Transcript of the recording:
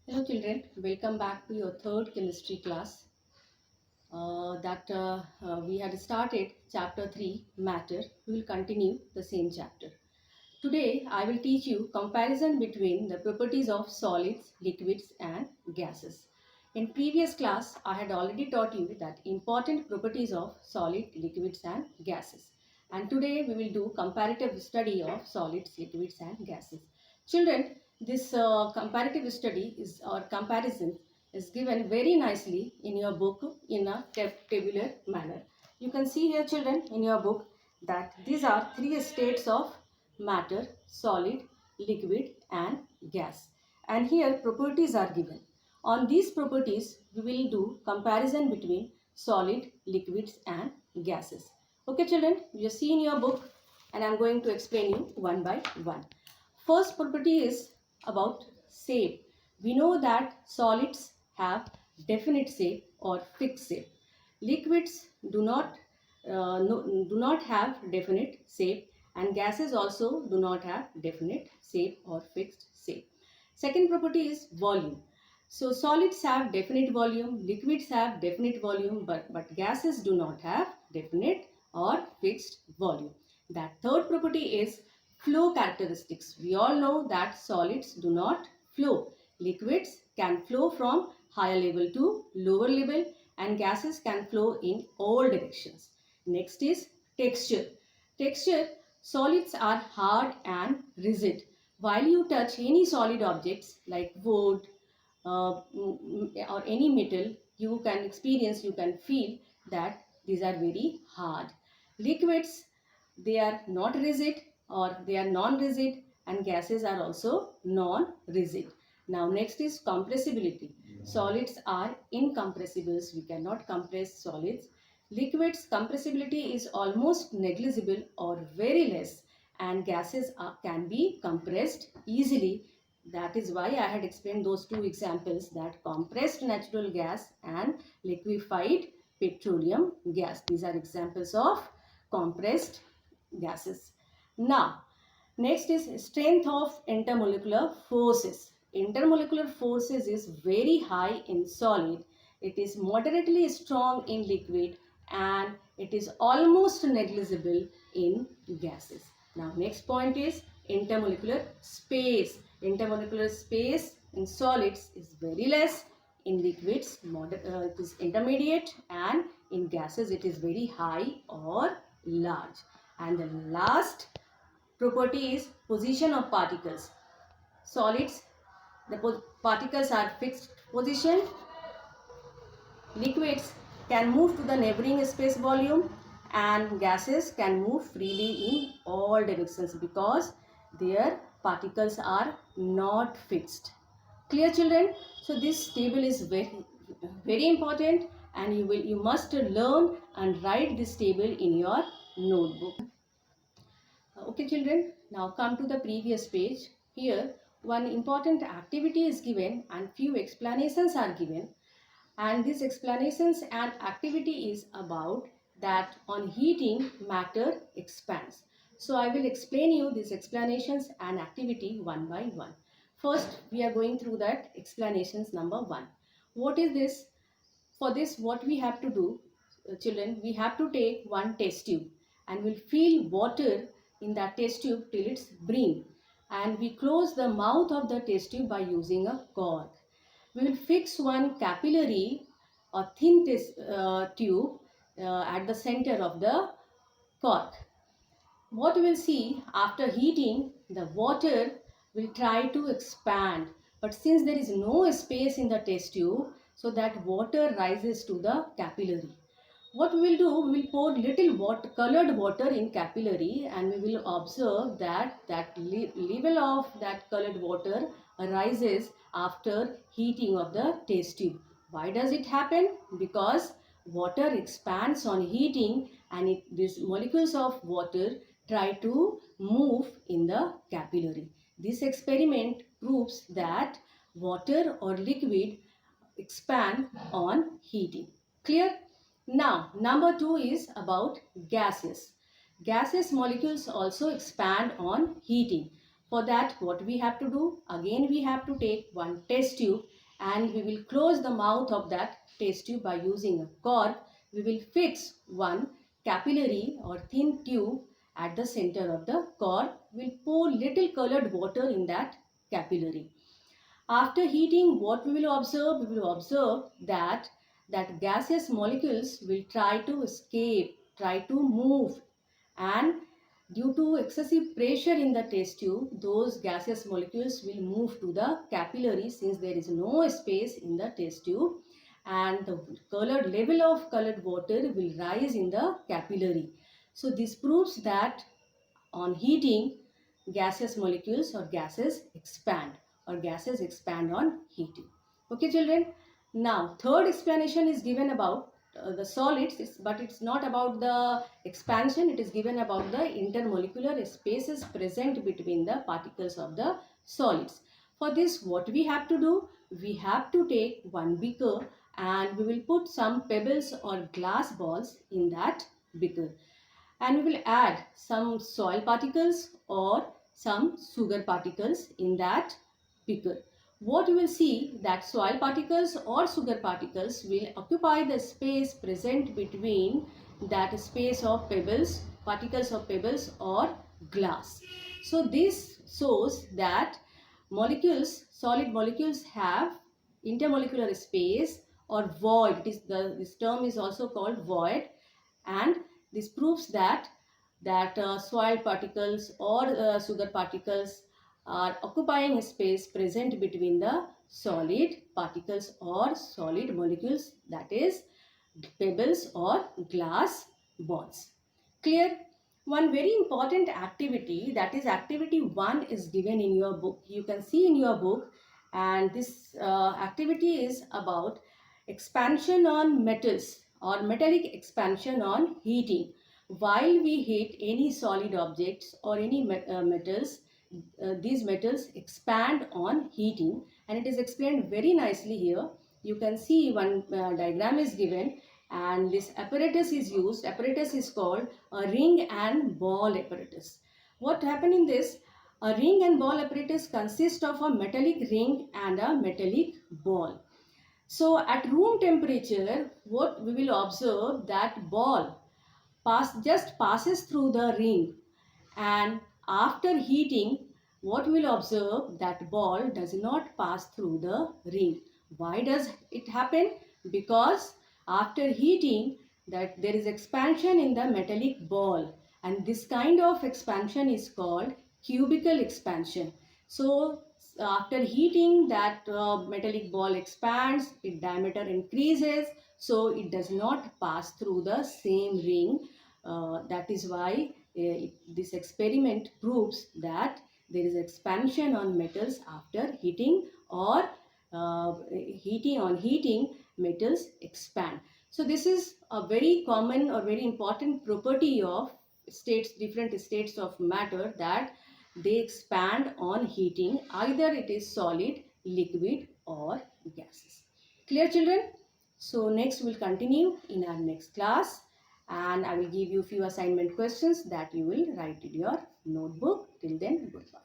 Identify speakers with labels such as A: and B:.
A: Hello children, welcome back to your third chemistry class. We had started chapter 3 matter. We will continue the same chapter. Today I will teach you comparison between the properties of solids, liquids and gases. In previous class I had already taught you that important properties of solid, liquids and gases. And today we will do comparative study of solids, liquids and gases. Children, this comparative study is or comparison is given very nicely in your book in a tabular manner. You can see here children in your book that these are three states of matter, solid, liquid and gas. And here properties are given. On these properties we will do comparison between solid, liquids and gases. Okay children, you see in your book and I am going to explain you one by one. First property is about shape. We know that solids have definite shape or fixed shape. Liquids do not have definite shape and gases also do not have definite shape or fixed shape. Second property is volume. So solids have definite volume, liquids have definite volume, but gases do not have definite or fixed volume. That third property is flow characteristics. We all know that solids do not flow. Liquids can flow from higher level to lower level and gases can flow in all directions. Next is texture. Texture, solids are hard and rigid. While you touch any solid objects like wood or any metal, you can feel that these are very hard. Liquids, they are not rigid or they are non-rigid and gases are also non-rigid. Now next is compressibility. Solids are incompressibles. We cannot compress solids. Liquids compressibility is almost negligible or very less and gases can be compressed easily. That is why I had explained those two examples, that compressed natural gas and liquefied petroleum gas. These are examples of compressed gases. Now, next is strength of intermolecular forces. Intermolecular forces is very high in solid. It is moderately strong in liquid and it is almost negligible in gases. Now next point is intermolecular space. Intermolecular space in solids is very less. In liquids it is intermediate and in gases it is very high or large. And the last property is position of particles. Solids, the particles are fixed position. Liquids can move to the neighboring space volume and gases can move freely in all directions because their particles are not fixed. Clear children? So this table is very important and you must learn and write this table in your notebook. Okay children, now come to the previous page. Here one important activity is given and few explanations are given, and these explanations and activity is about that on heating matter expands. So I will explain you these explanations and activity one by one. First we are going through that explanations number 1. What is this? For this what we have to do, children, we have to take one test tube and we'll fill water in that test tube till its brim, and we close the mouth of the test tube by using a cork. We will fix one capillary or thin tube at the center of the cork. What we will see, after heating, the water will try to expand, but since there is no space in the test tube, so that water rises to the capillary. What we will do, we will pour little colored water in capillary and we will observe that level of that colored water rises after heating of the test tube. Why does it happen? Because water expands on heating and these molecules of water try to move in the capillary. This experiment proves that water or liquid expand on heating. Clear? Now, number 2 is about gases. Gases molecules also expand on heating. For that, what we have to do? Again, we have to take one test tube and we will close the mouth of that test tube by using a cork. We will fix one capillary or thin tube at the center of the cork. We'll pour little colored water in that capillary. After heating, what we will observe? We will observe that gaseous molecules will try to escape, try to move, and due to excessive pressure in the test tube, those gaseous molecules will move to the capillary since there is no space in the test tube, and the colored level of colored water will rise in the capillary. So this proves that on heating, gaseous molecules or gases expand on heating. Okay, children. Now, third explanation is given about the solids, but it's not about the expansion. It is given about the intermolecular spaces present between the particles of the solids. For this, what we have to do? We have to take one beaker and we will put some pebbles or glass balls in that beaker, and we will add some soil particles or some sugar particles in that beaker. What you will see that soil particles or sugar particles will occupy the space present between that space of pebbles, particles of pebbles or glass. So this shows that molecules, solid molecules have intermolecular space or void. This term is also called void, and this proves that soil particles or sugar particles are occupying a space present between the solid particles or solid molecules, that is pebbles or glass balls. Clear? One very important activity, that is activity 1, is given in your book. You can see in your book, and this activity is about expansion on metals or metallic expansion on heating. While we heat any solid objects or any metals, these metals expand on heating, and it is explained very nicely here. You can see one diagram is given, and this apparatus is used. Apparatus is called a ring and ball apparatus. What happened in this? A ring and ball apparatus consists of a metallic ring and a metallic ball. So at room temperature, what we will observe, that ball just passes through the ring, and after heating, what we will observe, that ball does not pass through the ring. Why does it happen? Because after heating, that there is expansion in the metallic ball, and this kind of expansion is called cubical expansion. So after heating, that metallic ball expands, its diameter increases, so it does not pass through the same ring. That is why this experiment proves that there is expansion on metals after heating, or heating metals expand. So this is a very common or very important property of different states of matter, that they expand on heating, either it is solid, liquid or gases. Clear, children? So next we'll continue in our next class, and I will give you few assignment questions that you will write in your notebook. Till then, goodbye.